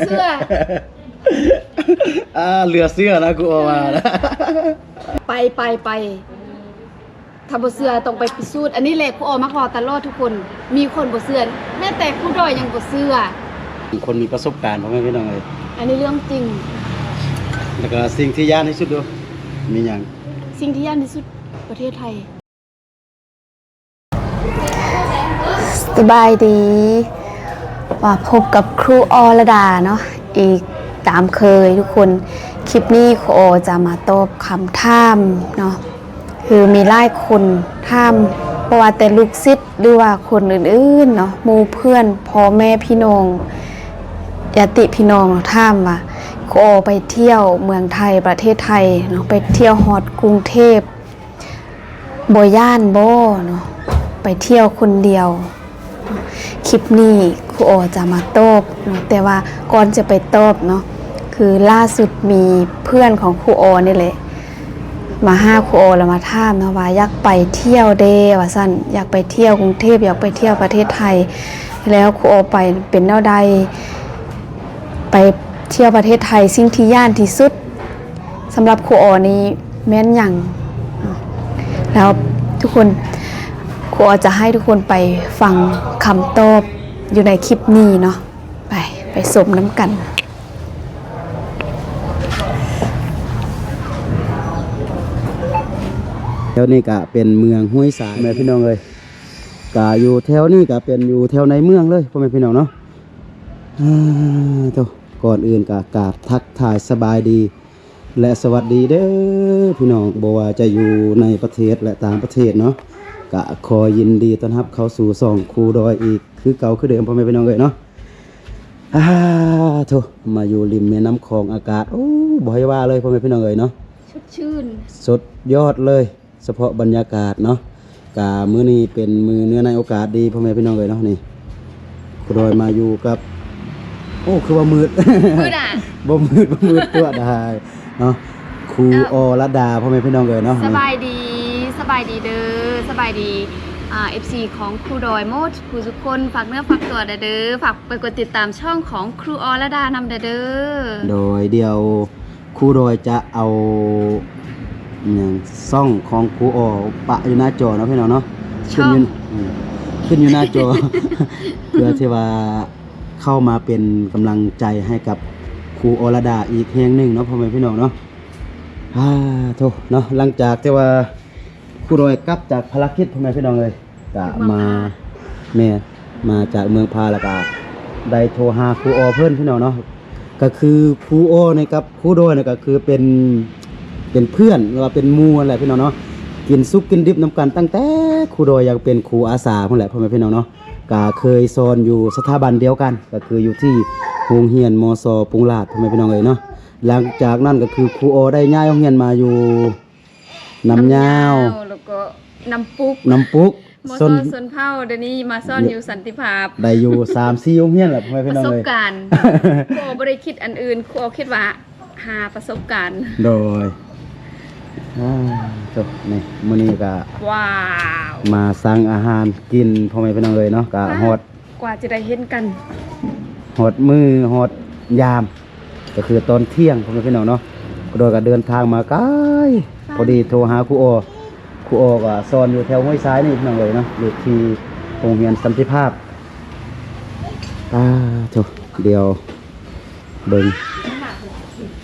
เสื้อ เหลือเสื้อนะกูเอามานะ ไปถ้าบ่เสื้อต้องไปพิสูจน์อันนี้แหละครูออมาขอตลอดทุกคนมีคนบ่เสื้อแม้แต่ครูดอยยังบ่เสื้อ คนมีประสบการณ์พ่อแม่พี่น้องเลย อันนี้เรื่องจริง แล้วก็สิ่งที่ยากที่สุดดูมีอย่าง สิ่งที่ยากที่สุดประเทศไทยสบายดีว่าพบกับครูอรดาเนาะอีกตามเคยทุกคนคลิปนี้ครูอจะมาตอบคำถามเนาะคือมีหลายคนถามเพราะว่าแต่ลูกศิษย์หรือว่าคนอื่นๆเนาะหมู่เพื่อนพ่อแม่พี่น้องญาติพี่น้องถามว่าครูอไปเที่ยวเมืองไทยประเทศไทยเนาะไปเที่ยวฮอดกรุงเทพบ่ย่านบ่เนาะไปเที่ยวคนเดียวคลิปนี้ครูโอจะมาตอบเนาะแต่ว่าก่อนจะไปตอบเนาะคือล่าสุดมีเพื่อนของครูโอนี่แหละมาหาครูโอแล้วมาถามนะว่าอยากไปเที่ยวเด้ว่าซั่นอยากไปเที่ยวกรุงเทพอยากไปเที่ยวประเทศไทยแล้วครูโอไปเป็นแนวใดไปเที่ยวประเทศไทยสิ่งที่ย่านที่สุดสำหรับครูโอนี้แม่นหยังแล้วทุกคนครูออจะให้ทุกคนไปฟังคำตอบอยู่ในคลิปนี้เนาะไปสมน้ำกันแถวนี้ก็เป็นเมืองห้วยสายแม่พี่น้องเลยก็อยู่แถวนี้ก็เป็นอยู่แถวในเมืองเลยพ่อแม่พี่น้องเนาะก่อนอื่นก็กราบทักทายสบายดีและสวัสดีเด้อพี่น้องบ่ว่าจะอยู่ในประเทศและต่างประเทศเนาะก็ขอยินดีต้อนรับเข้าสู่ช่องครูดอยอีกคือเก่าคือเดิมพ่อแม่พี่น้องเลยเนาะมาอยู่ริมแม่น้ำคลองอากาศโอ้บ่ให้ว่าเลยพ่อแม่พี่น้องเลยเนาะสดชื่นสดยอดเลยเฉพาะบรรยากาศเนาะกามื้อนี้เป็นมือเนื้อในโอกาสดีพ่อแม่พี่น้องเลยเนาะนี่ครูดอยมาอยู่กับโอ้คือว่ามืดอ่ะบ่มืดตัวได้เนาะครูอรดาพ่อแม่พี่น้องเลยเนาะสบายดีเด้อสบายดีFC ของครูดอยโมดครูทุกคนฝากเนื้อฝากตัวเด้อฝากไปกดติดตามช่องของครูอรดานำเด้อโดยเดียวครูดอยจะเอาอย่างซ่องของครูอปะอยู่หน้าจอเนาะพี่น้องเนาะขึ้นอยู่หน้าจอ เพื่อที่ว่าเข้ามาเป็นกำลังใจให้กับครูอรดาอีกแห่งหนึ่งเนาะพ่อแม่พี่น้องเนาะเนาะหลังจากที่ว่าครูดอยกลับจากภารกิจพ่อแม่พี่น้องเลยก็มาจากเมืองพาแล้วก็ได้โทรหาครูอเพื่อนพี่น้องเนาะก็คือครูอเนี่ยกับครูดอยเนี่ยก็คือเป็นเพื่อนหรือว่าเป็นหมู่อะไรพี่น้องเนาะกินซุปกินดิบน้ำกันตั้งแต่ครูดอยยังเป็นครูอาสาพ่อแหละพ่อแม่พี่น้องเนาะก็เคยสอนอยู่สถาบันเดียวกันก็คืออยู่ที่โรงเรียนมส.ปุงลาดพ่อแม่พี่น้องเลยเนาะหลังจากนั้นก็คือครูอได้ย้ายโรงเรียนมาอยู่น้ำยาวแล้วก็น้ำปุกมอสนเผาเดี๋ยวนี้มาซ่อนอยู่สันติภาพได้อยู่ 3-4 โรงเรียนแหละพ่อแม่พี่น้องเลยประสบการณ์ครูบ่ได้คิดอันอื่นครูคิดว่าหาประสบการณ์โดยจบนี่มื้อนี้ก็ว้าวมาสั่งอาหารกินพ่อแม่พี่น้องเลยเนาะก็ฮอดกว่าจะได้เห็นกันฮอดมื้อฮอดยามก็คือตอนเที่ยงพ่อแม่พี่น้องเนาะโดยก็เดินทางมาไกลพอดีโทรหาครูอก็สอนอยู่แถวห้วยซ้ายนี่พี่น้องเลยเนาะอยู่ที่โรงเรียนสันติภาพเดี๋ยวเบิ่ง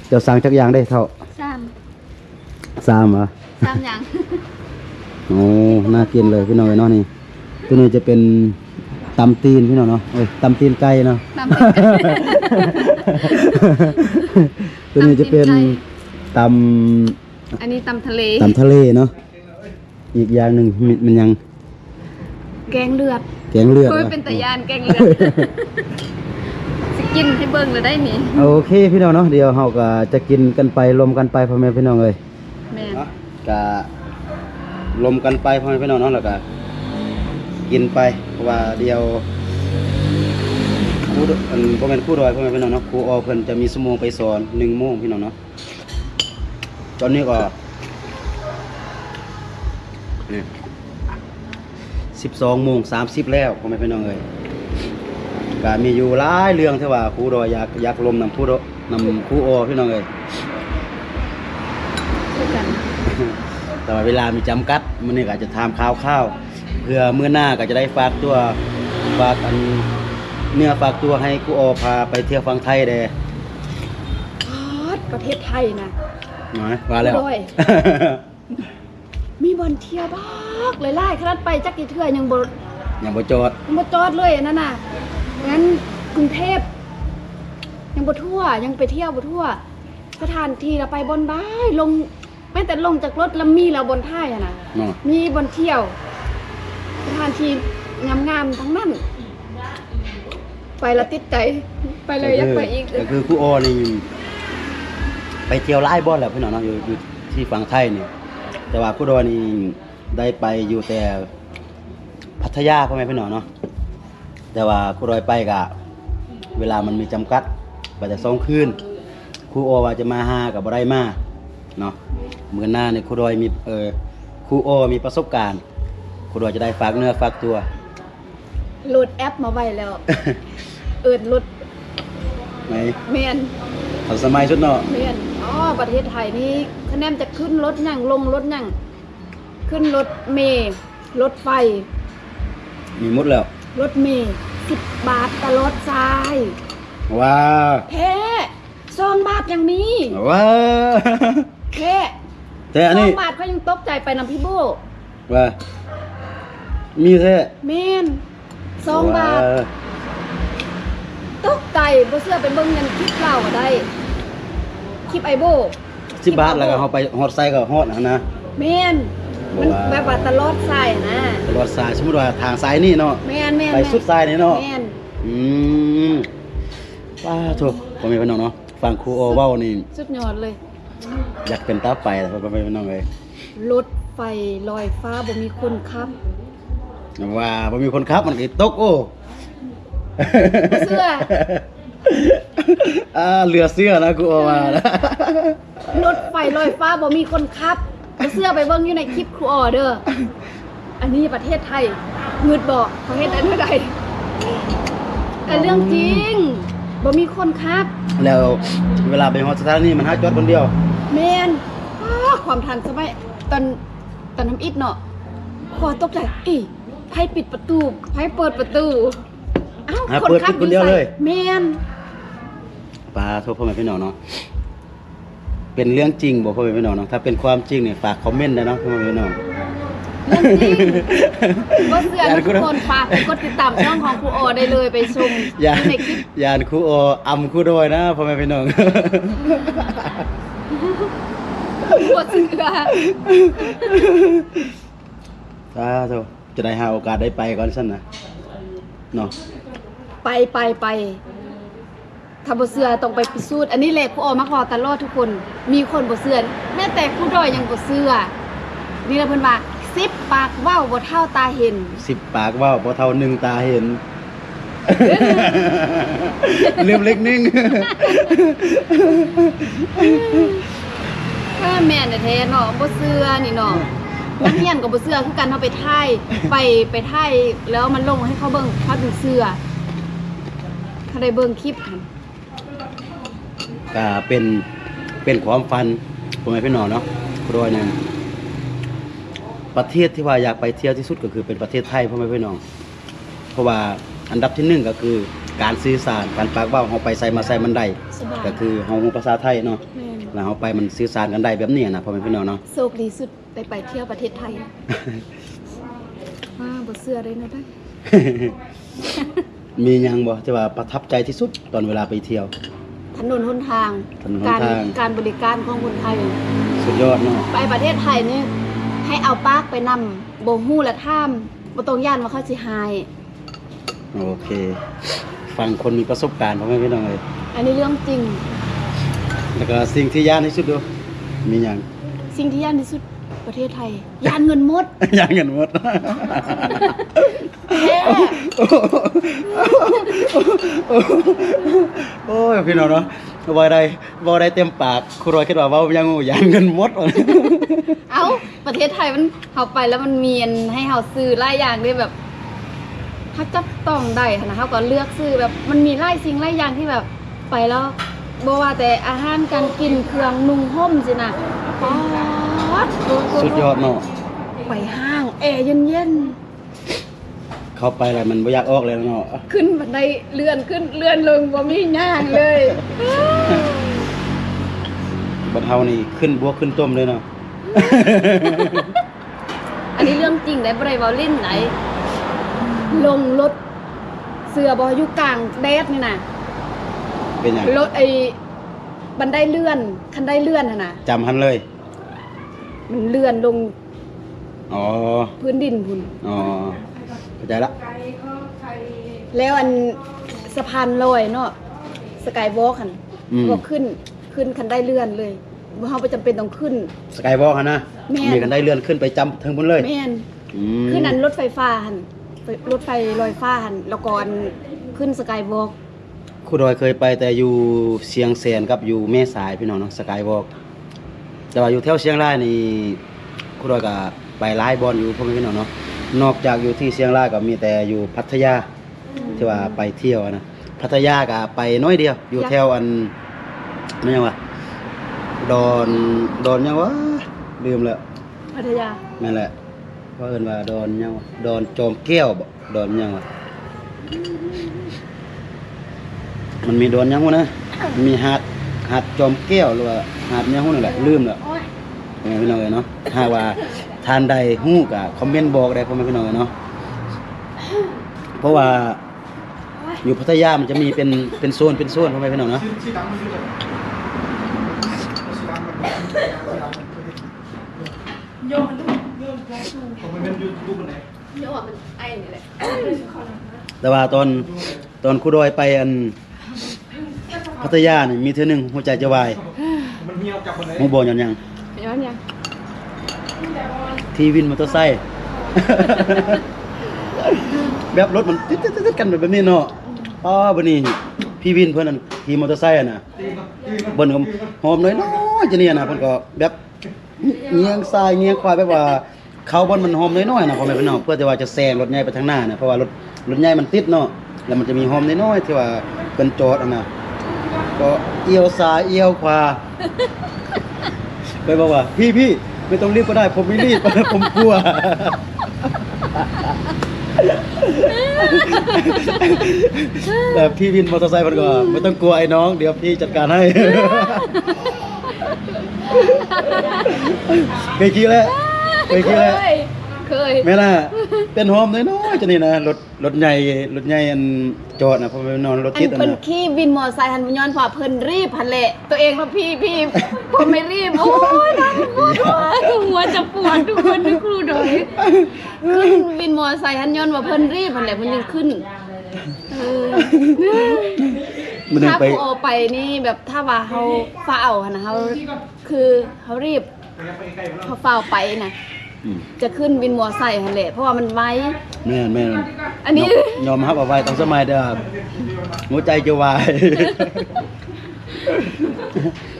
เดี๋ยวสั่งจักอย่างได้เท่า3เหรอ3อย่างโอ้น่ากินเลยพี่น้องเนาะนี่ตัวนี้จะเป็นตำตีนพี่น้องเนาะตำตีนไก่เนาะตัวนี้จะเป็นตำอันนี้ตำทะเลเนาะอีกอย่างหนึ่งมันยังแกงเลือดเป็นตะยานแกงเลือดสิกินให้เบิ่งเลยได้นี่โอเคพี่น้องเนาะเดี๋ยวเราก็จะกินกันไปรวมกันไปพ่อแม่พี่น้องเลยแม่นก็รวมกันไปพ่อแม่พี่น้องเนาะแล้วก็กินไปเพราะว่าเดี๋ยวพ่อแม่ครูดอยพ่อแม่พี่น้องเนาะครูอเพิ่นจะมีชั่วโมงไปสอน1 โมงพี่น้องเนาะตอนนี้ก็12:30แล้วพ่อแม่พี่น้องเอ้ย ก็มีอยู่หลายเรื่องที่ว่าครูดอยอยากลมนำครูครูโอพี่น้องเอ้ย คือกัน แต่ว่าเวลามีจำกัดมื้อนี้ก็อาจจะถามข่าวๆเพื่อมื้อหน้าก็จะได้ฝากอันเนื้อฝากตัวให้ครูโอพาไปเที่ยวฝั่งไทยเด้ ประเทศไทยนะ น้อยว่าแล้ว ด้วย มีบ่อนเที่ยวบ้ากหลายๆขนาดไปจักกี่เทื่อยังบ่ ยังบ่จอด จอดเลยอันนั่นน่ะงั้นกรุงเทพยังบ่ทั่วยังไปเที่ยวบ่ทั่วสถานที่เราไปบนบ้ายลงแม้แต่ลงจากรถแล้วมีเราบนท่ายอะนะ เนาะ มีบนเที่ยวสถานที่งามๆทั้งนั้นไปแล้วติดใจไปเลยอยากไปอีก ก็คือครูโอนี่ไปเที่ยวหลายบ่อนแล้วพี่น้องเนาะอยู่ที่ฝั่งไทยนี่แต่ว่าครูโดนี่ได้ไปอยู่แต่พัทยาพ่อแม่พี่น้องเนาะแต่ว่าครูโดยไปก็เวลามันมีจำกัดไปแต่2คืนครูโอว่าจะมาหาก็บ่ได้มาเนาะมื้อหน้านี่ครูโดยมีครูโอมีประสบการณ์ครูโดยจะได้ฝากเนื้อฝากตัว โหลดแอปมาไว้แล้ว เอิ้นรถ ไหน แม่น ทันสมัยสุดเนาะ เรียนประเทศไทยนี่คะแนนจะขึ้นรถหยังลงรถหยังขึ้นรถเมล์รถไฟ มีหมดแล้ว รถเมล์10 บาทตลอดสาย ว้าว แท้2 บาทยังมี ว้าว แค่ แต่อันนี้ 2 บาทเขายังตกใจไปนำพี่โบ ว่ามีแท้ แม่น2 บาท ตกใจบ่เชื่อไปเบิ่งเงินคลิปเราก็ได้ คลิปไอโบ 10 บาทแล้วก็เฮาไปฮอดไซก็ฮอดนะ แม่นมัน ว้าว แบบว่าตลอดสายนะ ตลอดสายสมมุติว่าทางซ้ายนี่เนาะ แม่นแม่น ไปสุดซ้ายนี่เนาะ แม่น อืมว้าโถพ่อแม่พี่น้องเนาะฟังครูโอเว้านี่ สุดยอดเลย อยากเป็นตาไปแล้วพ่อแม่พี่น้องเอ้ย รถไฟลอยฟ้าบ่มีคนขับ ว่าบ่มีคนขับมันก็ตกโอ้ เสื้อ เรือเสื้อนะครูโอว่านะ รถไฟลอยฟ้าบ่มีคนขับบ่เสื้อไปเบิ่งอยู่ในคลิปครูออเด้ออันนี้ประเทศไทยงึดบ่เขาเฮ็ดได้เท่าใดแต่เรื่องจริงบ่มีคนขับ แล้วเวลาไปฮอดสถานีมันหาจอดคนเดียว แม่นความทันสมัยตอนทำอิฐเนาะพอตกใจไผปิดประตูไผเปิดประตูอ้าว เปิดปิดคนเดียวเลย แม่น ปลาโทษพ่อแม่พี่น้องเนาะเป็นเรื่องจริงบอกพ่อแม่พี่น้องเนาะถ้าเป็นความจริงเนี่ยฝากคอมเมนต์ได้เนาะพ่อแม่พี่น้อง เรื่องจริงบ่เชื่อทุกคนฝากกดติดตามช่องของครูโอได้เลยไปชม ยาน ในคลิป ยานครูโออำครูโดยนะพ่อแม่พี่น้อง บ่เชื่อ โธ่จะได้หาโอกาสได้ไปก่อนซั่นนะเนาะ ไปถ้าบ่เชื่อต้องไปพิสูจน์อันนี้แหละครูโอมาขอตลอดทุกคน มีคนบ่เชื่อแม้แต่ครูดอยยังบ่เชื่อนี่ล่ะเพิ่นว่า10 ปากเว้าบ่เท่าตาเห็น 10 ปากเว้าบ่เท่า1ตาเห็น ลืมเล็กนึง ถ้าแม่นแท้ๆเนาะบ่เชื่อนี่เนาะนักเรียนก็บ่เชื่อคือกันเฮาไปถ่ายไปถ่ายแล้วมันลงให้เขาเบิ่งเขาถึงเชื่อถ้าได้เบิ่งคลิปหั่น ก็เป็นความฝันพ่อแม่พี่น้องเนาะครูโดยเนี่ยประเทศที่ว่าอยากไปเที่ยวที่สุดก็คือเป็นประเทศไทยพ่อแม่พี่น้องเพราะว่าอันดับที่หนึ่งก็คือการสื่อสารการปากเว้าเฮาไปใส่มาใส่มันได้ สบาย ก็คือเฮารู้ภาษาไทยเนาะ แม่น แล้วเฮาไปมันสื่อสารกันได้แบบนี้นะพ่อแม่พี่น้องเนาะ โชคดีสุดได้ไปเที่ยวประเทศไทยบ่เชื่อเลยนะได้ มีหยังบ่ที่ว่าประทับใจที่สุดตอนเวลาไปเที่ยว ถนนหนทาง ถนนหนทาง การบริการของคนไทย สุดยอดเนาะ ไปประเทศไทยนี่ให้เอาปากไปนำบ่ฮู้และท่ามบ่ต้องย่านว่าเขาสิหาย โอเค ฟังคนมีประสบการณ์พ่อแม่พี่น้องเลย อันนี้เรื่องจริง แล้วก็สิ่งที่ยากที่สุดดูมีหยัง สิ่งที่ย่านที่สุดประเทศไทยย่านเงินหมด ยากกันหมด แท้ โอ้ยพี่น้องเนาะบ่ได้เต็มปากครูรอยคิดว่าเว้ายังงูยางเงินหมด เอ้าประเทศไทยมันเฮาไปแล้วมันมีอันให้เฮาซื้อหลายอย่างด้วยแบบ ถ้าจับต้องได้ค่ะนะเขาก็เลือกซื้อแบบมันมีหลายสิ่งหลายอย่างที่แบบไปแล้วบ่ว่าแต่อาหารการกินเครื่องนุ่งห่มสินะป๊อด สุดยอดเนาะ ไปห้างแอร์เย็น เข้าไปแล้วมันบ่อยากออกเลยเนาะ ๆขึ้นบันไดเลื่อนขึ้นเลื่อนลงบ่มีย่างเลย บัดเฮานี่ขึ้นบวกขึ้นต้มเลยเนาะ อันนี้เรื่องจริงได้บ่ได้เว้าเล่นไหนลงรถเสือบ่อยู่กลางแดดนี่น่ะ เป็นหยัง รถไอ้บันไดเลื่อนคันไดเลื่อนน่ะนะ จำหันเลย มันเลื่อนลง อ๋อ พื้นดินพุ่น อ๋อเข้าใจละ แล้วอันสะพานลอยเนาะสกายวอล์กหั่นก็ขึ้นคันไดเลื่อนเลยบ่เฮาบ่จำเป็นต้องขึ้น สกายวอล์กหั่นนะ แม่น มีกันได้เลื่อนขึ้นไปจำถึงบนเลย แม่น อืม ขึ้นอันรถไฟฟ้าหั่นรถไฟลอยฟ้าหั่นแล้วก็อันขึ้นสกายวอล์ก ครูดอยเคยไปแต่อยู่เชียงแสนกับอยู่แม่สายพี่น้องเนาะสกายวอล์กแต่ว่าอยู่แถวเชียงรายนี่ครูดอยก็ไปหลายบอนอยู่พ่อแม่พี่น้องเนาะนอกจากอยู่ที่เชียงรายก็มีแต่อยู่พัทยาที่ว่าไปเที่ยวอะนะพัทยาก็ไปน้อยเดียว อยู่แถวอันนั่นยังวะดอนยังวะลืมแล้ว พัทยา นั่นแหละว่าเอิ้นว่าดอนยังวะดอนจอมแก้วบ่ดอนยังวะมันมีดอนยังวะนะมันมีหาดจอมแก้วหรือว่าหาดยังวะนั่นแหละลืมแล้วพ่อแม่พี่น้องเอ้ยเนาะถ้าว่าทานใดฮู้ก็คอมเมนต์บอกได้พ่อแม่พี่น้องเอ้ยเนาะเพราะว่าอยู่พัทยามันจะมีเป็นโซนพ่อแม่พี่น้องเนาะ เดี๋ยวมันไอ้นี่แหละ แต่ว่าตอนครูดอยไปอันพัทยานี่มีเทื่อหนึงหัวใจจะวายหมู่บ่หยัง ย้อนยัง ที่วินมอเตอร์ไซค์ แบบรถมันติดกันแบบนี้เนาะอ๋อบัดนี้พี่วินเพิ่นนั่นขี่มอเตอร์ไซค์อะน่ะเบิ่นก็หอมน้อยๆจะเนี่ยน่ะเพิ่นก็แบบเงียงซ้ายเงียงขวาแบบว่าเขาบ่นมันหอมน้อยๆน่ะพ่อแม่พี่น้องเพื่อที่ว่าจะแซงรถใหญ่ไปทางหน้าน่ะเพราะว่ารถใหญ่มันติดเนาะแล้วมันจะมีหอมน้อยๆที่ว่าเพิ่นจอดอะน่ะก็เอียวซ้ายเอียวขวา เคยบอกว่าพี่ไม่ต้องรีบก็ได้ผมไม่รีบ ผมกลัว แต่พี่วินมอเตอร์ไซค์มันก็ไม่ต้องกลัวไอ้น้องเดี๋ยวพี่จัดการให้ เคยคิดแล้วเคยแม่น่ะเป็นโฮมน้อยๆจะนี่นะรถใหญ่อันจอดนะเพราะมันนอนรถ อั ติด น อัน เพิ่น น่ะ ขี่วินมอไซค์หันย้อนพอเพิ่นรีบหันแหละตัวเองว่าพี่ผมไม่รีบโอ้ยน้ำปวดหัวจะปวดทุกคนทุกครูดอยขึ้นวินมอไซค์หันย้อนว่าเพิ่นรีบหันแหละมันยังขึ้น มันนึง ถ้า ไป ผู้เอาไปนี่แบบถ้าว่าเขาฝ้าเอาหั่นนะเขาคือเขารีบเขาฝ้าเอาไปนะ อืม จะขึ้นวินมอไซค์หันแหละเพราะว่ามันไว้ แม่น อันนี้ ยอมรับเอาไว้ต้องสมัยเด้อหัวใจจะวาย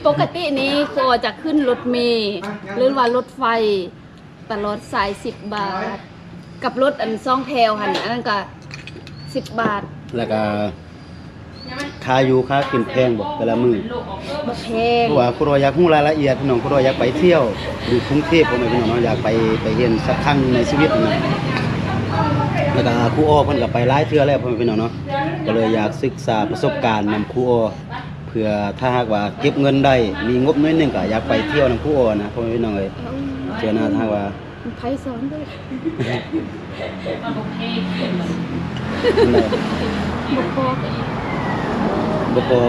ปกตินี้ก็จะขึ้นรถเมล์หรือว่ารถไฟตลอดสาย10 บาท กับรถอันซ่องแถวหันอันนั้นก็10 บาท แล้วก็ค่าอยู่ค่ากินแพงบ่แต่ละมื้อ บ่แพง เพราะว่าคุณอยากรู้รายละเอียดพี่น้องคุณอยากไปเที่ยวอยู่กรุงเทพพ่อแม่พี่น้องเนาะอยากไปเห็นสักครั้งในชีวิตนะแล้วก็ครูอ้อเพิ่นก็ไปหลายเทื่อแล้วพ่อแม่พี่น้องเนาะก็เลยอยากศึกษาประสบการณ์นำครูอ้อเพื่อถ้าหากว่าเก็บเงินได้มีงบน้อยหนึงก็อยากไปเที่ยวนำครูอ้อนะพ่อแม่พี่น้องเอ้ยเจอหน้าถ้าว่า ไผสอนด้วยบ่พอ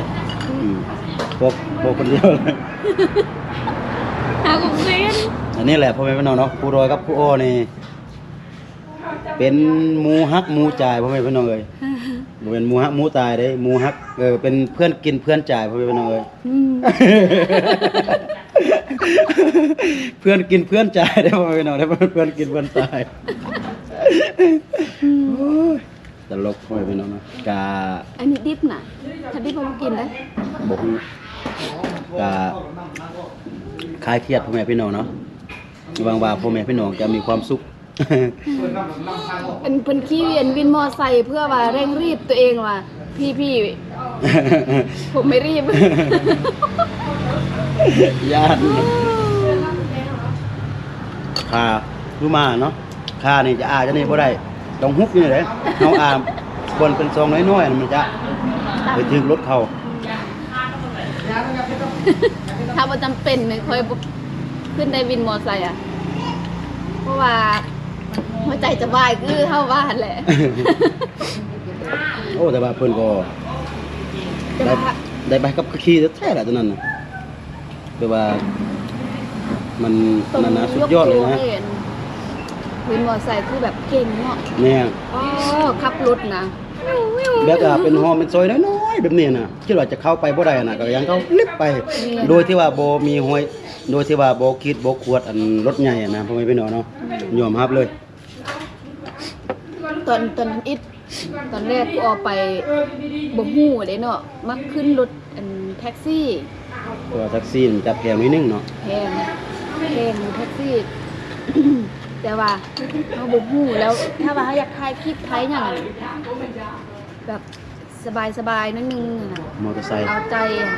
บ่พอพอคนเดียวเลย หาของเรียน อันนี้แหละพ่อแม่พี่น้องเนาะครูรอยกับครูอ้อนี่เป็นหมู่ฮักหมู่จ่ายพ่อแม่พี่น้องเอ้ยบ่เป็นหมู่ฮักหมู่ตายเด้หมู่ฮักเป็นเพื่อนกินเพื่อนจ่ายพ่อแม่พี่น้องเอ้ย เพื่อนกินเพื่อนจ่ายได้พ่อแม่พี่น้องได้เพื่อนกินเพื่อนตายโอ้ยตลกพ่อแม่พี่น้องเนาะกะ อันนี้ดิบน่ะถ้าดิบบ่กินได้ บ่ฮู้กะคลายเครียดพ่อแม่พี่น้องเนาะหวังว่าพ่อแม่พี่น้องจะมีความสุข เป็นขี้เวียนวินมอไซค์เพื่อว่าเร่งรีบตัวเองว่าพี่ผมไม่รีบ ญาติค่ารู้มาเนาะค่านี่จะจะนี่บ่ได้ต้องฮุบอยู่นี่แหละเฮาควรเป็นซองน้อยๆมันจะไปถึงรถเขา ถ้าบ่จำเป็นเนี่ยค่อยบ่ขึ้นได้วินมอไซค์อ่ะเพราะว่าหัวใจจะวายคือเท่าบ้านแหละ โอ้แต่ว่าเพิ่นก็ แต่ ได้ ว่า ได้ไปกับขี่แท้ๆแหละตอนนั้นน่ะคือว่ามันนั่นนะสุดยอดเลยนะ วินมอไซค์คือแบบเก่งเนาะ แม่ อ๋อขับรถนะ แบบเป็นหอมเป็นซอยน้อยๆแบบนี้น่ะคิดว่าจะเข้าไปบ่ได้น่ะก็ยังเขาลิบไป โดยที่ว่าบ่มีห้วยโดยที่ว่าบ่คิดบ่ขวดอันรถใหญ่อะนะพ่อแม่พี่น้องเนาะยอมรับเลย ตอนนั้นอิดตอนแรกกูออกไปบ่ฮู้เด้เนาะมักขึ้นรถอันแท็กซี่ ตัวแท็กซี่มันจะแพงนิดนึงเนาะ แพงอยู่แท็กซี่ แต่ว่าเราบ่ฮู้แล้วถ้าว่าเขาอยากถ่ายคลิปถ่ายหยังอะแบบสบายๆนิดนึงน่ะ มอเตอร์ไซค์ เอาใจอะ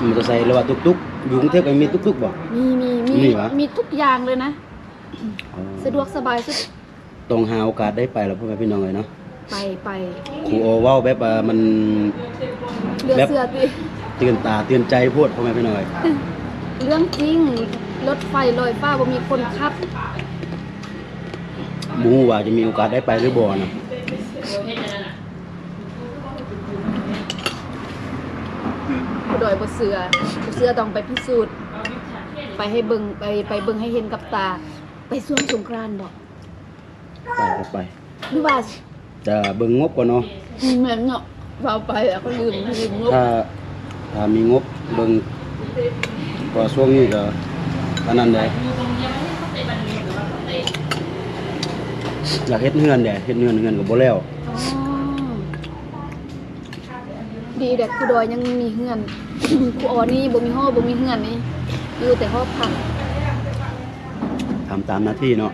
มอเตอร์ไซค์หรือว่าตุ๊กๆอยู่กรุงเทพก็มีตุ๊กๆบ่ มีวะ มีทุกอย่างเลยนะ อ๋อ สะดวกสบายสุด ต้องหาโอกาสได้ไปแล้วพ่อแม่พี่น้องเลยเนาะ ไป ครูโอเว้าแบบว่ามัน เรือ แบบ เสือติ ตื่นตาตื่นใจโพดพ่อแม่พี่น้องเอ้ย เรื่องจริงรถไฟลอยฟ้าบ่มีคนขับ บ่ฮู้ว่าจะมีโอกาสได้ไปหรือบ่นะ ผู้ดอยบ่เสือต้องไปพิสูจน์ไปให้เบิ่งไปเบิ่งให้เห็นกับตา ไปช่วงสงกรานต์บ่ ไปก็ไป หรือว่า จะเบิ่งงบก่อนเนาะ เหมือนเนาะเราไปแล้วก็ลืมงบ ถ้ามีงบเบิ่งพอช่วงนี้ก็อันนั้นได้อยากเฮ็ดเฮือนเฮ็ดเฮือนก็บ่แล้ว อ๋อดีแต่ผู้ดอยยังมีเฮือน ผู้ออนี่บ่มีห้อบ่มีเฮือนนี่อยู่แต่ห้อพัก ทำตามหน้าที่เนาะ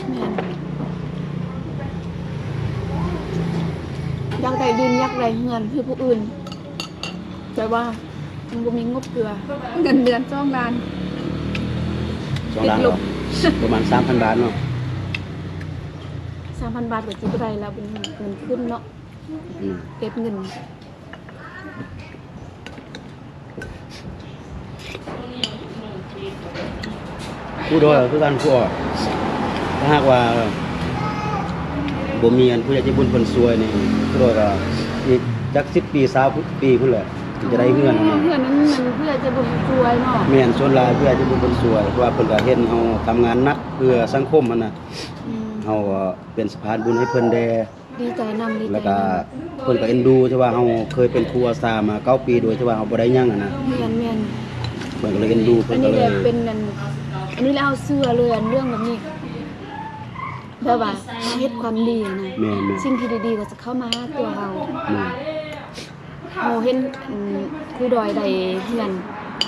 แม่นอยากได้ดินอยากได้เฮือนคือผู้อื่น แต่ว่ามันบ่มีงบเกลือเงินเดือนจ้องงาน 2ล้าน ติดลบ ประมาณ 3,000 บาทเนาะ 3,000 บาทก็สิบ่ได้แล้วเป็นเงินขึ้นเนาะ อืม เก็บเงิน ผู้โดยคือกันผู้ออกถ้าหากว่าบ่มีอันผู้ใหญ่ใจบุญเพิ่นช่วยนี่ผู้โดยก็อีกจัก10 ปี20 ปีพุ่นแหละถึงจะได้เฮือนนะ เพื่อนนั้นมันเพื่อจะบ่ช่วยเนาะ แม่นส่วนหลายผู้ใหญ่ใจบุญเพิ่นช่วยเพราะว่าเพิ่นก็เห็นเฮาทำงานหนักเพื่อสังคมหั่นน่ะ อืม เฮาเป็นสะพานบุญให้เพิ่นแด ดีใจนำดีใจ แล้วก็ น เพิ่นก็เอ็นดูที่ว่าเฮาเคยเป็นครูอาสามา9 ปีโดยที่ว่าเฮาบ่ได้หยังอะนะ ำแม่น เพิ่นก็เลยเอ็นดูเพิ่ อั น น ก็ นี้ เล แห ย ละเป็นอันนี้แล้วเอาเสื้อเลยอันเรื่องแบบนี้แบบว่าเราเฮ็ดความดีอะนะ แม่น สิ่งที่ดีๆก็จะเข้ามาหาตัวเรา ๆแม่น เราเห็นครูดอยใดเฮือน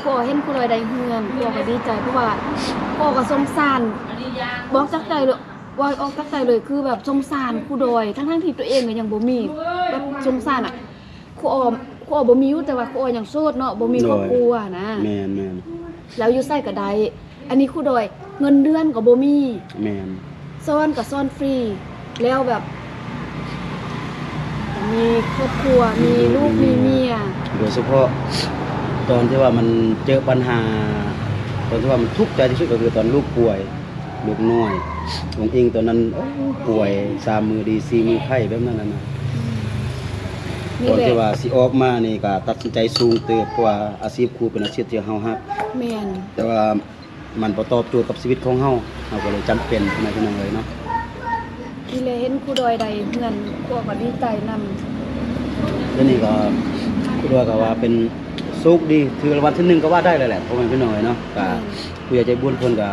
พ่อเห็นครูดอยใดเฮือนพ่อก็ดีใจเพราะว่าพ่อก็สงสารบอกจากใจเลยว่าออกจากใจเลยคือแบบสงสารครูดอยทั้งที่ตัวเองก็ยังบ่มีแบบสงสารอ่ะครูออบ่มีอยู่แต่ว่าครูออยังโสดเนาะบ่มีครอบครัวนะ แม่น แล้วอยู่ไสก็ได้อันนี้ครูดอยเงินเดือนก็บ่มี แม่น ซ่อนก็ซ่อนฟรี แล้วแบบ มีครอบครัวมีลูกมีเมีย โดยเฉพาะตอนที่ว่ามันเจอปัญหาตอนที่ว่ามันทุกข์ใจที่สุดก็คือตอนลูกป่วยลูกน้อยองค์อิงตอนนั้นป่วย3 มือดี4 มือไข้แบบนั้นน่ะนะ นี่ ตอน แหละ ที่ว่าสิออกมานี่ก็ตัดสินใจสูงเติบเพราะว่าอาชีพครูเป็นอาชีพที่เฮาฮัก แม่น แต่ว่ามันบ่ตอบโจทย์กับชีวิตของเฮาก็เลยจำเป็นทำไมพี่น้องเลยเนาะ นี่แหละเห็นครูดอยใดเฮือนพวกก็ดีใจนำ แล้วนี่ก็คือว่าก็ว่าเป็นโชคดีถือรางวัลที่1ก็ว่าได้เลยแหละพ่อแม่พี่น้องเนาะก็ผู้ใหญ่ใจบุญเพิ่นก็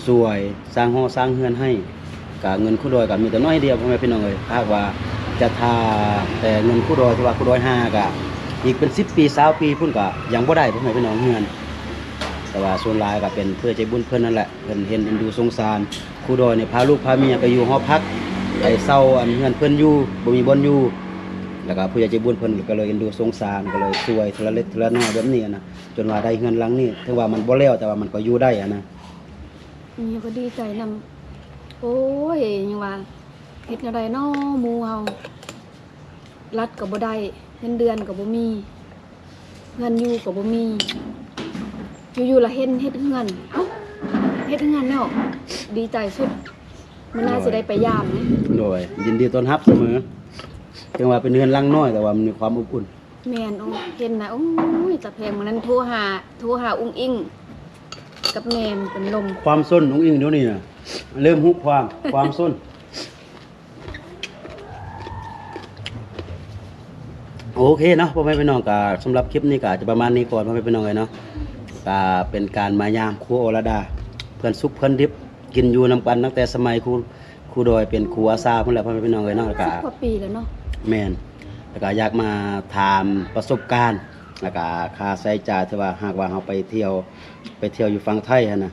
สวยสร้างหอสร้างเฮือนให้ก็เงินคู่ดอยก็มีแต่น้อยเดียวพ่อแม่พี่น้องเอ้ยถ้าหากว่าจะทาแต่เงินคู่ดอยที่ว่าคู่ดอย5ก็อีกเป็น10 ปี20 ปีพุ่นก็ยังบ่ได้พ่อแม่พี่น้องเฮือนแต่ว่าส่วนหลายก็เป็นเพื่อใจบุญเพิ่นนั่นแหละเพิ่นเห็นเอ็นดูสงสารค ครูดอยเนี่ยพาลูกพาเมียไปอยู่หอพักไปเศร้าอันเฮือนเพิ่นอยู่บ่มีบ่อนอยู่แล้วก็ผู้ใหญ่ใจบุญเพิ่นก็เลยเอ็นดูสงสารก็เลยช่วยทีละเล็กทีละน้อยแบบนี้นะจนว่าได้เฮือนหลังนี้ถึงว่ามันบ่แล้วแต่ว่ามันก็อยู่ได้อะนะ นี่ก็ดีใจนำโอ้ยยังว่าเฮ็ดแนวใดน้อหมู่เฮารัดก็บ่ได้เงินเดือนก็บ่มีเงินอยู่ก็บ่มีอยู่ๆละเฮ็ดเฮือนเอ้าเฮ็ดเฮือนแล้วดีใจสุดมันน่าสิได้ไปยามนะ โดยยินดีต้อนรับเสมอถึงว่าเป็นเฮือนหลังน้อยแต่ว่ามันมีความอบอุ่น แม่นโอ้เห็นนะโอ้ยตะแพงมื้อนั้นโทรหาอุ้งอิงกับแม่มเป็นลม ความส้นของอิงเดี๋ยวนี้นะเริ่มฮุบความส้นโอเคเนาะพ่อแม่พี่น้องก็สำหรับคลิปนี้ก็จะประมาณนี้ก่อนพ่อแม่พี่น้องเลยเนาะก็เป็นการมายามครูโอรดาเพื่อนซุกเพื่อนดิบกินอยู่นำกันตั้งแต่สมัยครูดอยเป็นครูอาซาเพิ่นแหละพ่อแม่พี่น้องเลยเนาะแล้วก็ 10 กว่าปีแล้วเนาะ แม่นแล้วก็อยากมาถามประสบการณ์แล้วก็ค่าใช้จ่ายที่ว่าหากว่าเราไปเที่ยวอยู่ฝั่งไทยหั่นน่ะ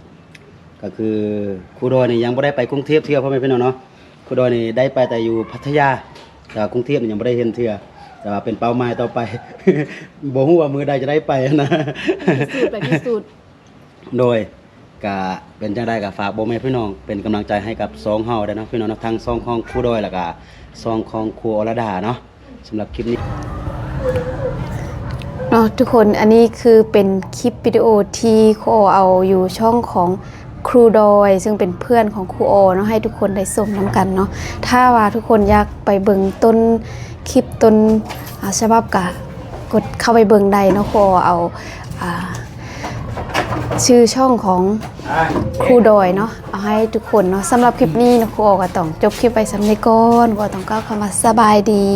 ก็คือครูดอยนี่ยังบ่ได้ไปกรุงเทพเที่ยวพ่อแม่พี่น้องเนาะครูดอยนี่ได้ไปแต่อยู่พัทยาแต่ว่ากรุงเทพนี่ยังบ่ได้เห็นเที่ยวแต่ว่าเป็นเป้าหมายต่อไป บ่ฮู้ว่ามื้อใดจะได้ไปนะ พิสูจน์ โดยก็เป็นจังได๋ก็ฝากบ่แม่พี่น้องเป็นกำลังใจให้กับสองเฮาได้เนาะพี่น้องเนาะทั้งสองของครูดอยแล้วก็สองของครูอรดาเนาะสำหรับคลิปนี้ เนาะทุกคนอันนี้คือเป็นคลิปวิดีโอที่ครูโอเอาอยู่ช่องของครูดอยซึ่งเป็นเพื่อนของครูโอเนาะให้ทุกคนได้ชมนํกันเนาะถ้าว่าทุกคนอยากไปเบิ่งต้นคลิปต้นฉบับก็กดเข้าไปเบิ่งได้เนาะครูโอเอาชื่อช่องของครูดอยเนาะเอาให้ทุกคนเนาะสำหรับคลิปนี้นะครูโอก็ต้องจบคลิปไปสำเร็จก่อนก็ต้องกล่าวคำว่าสบายดี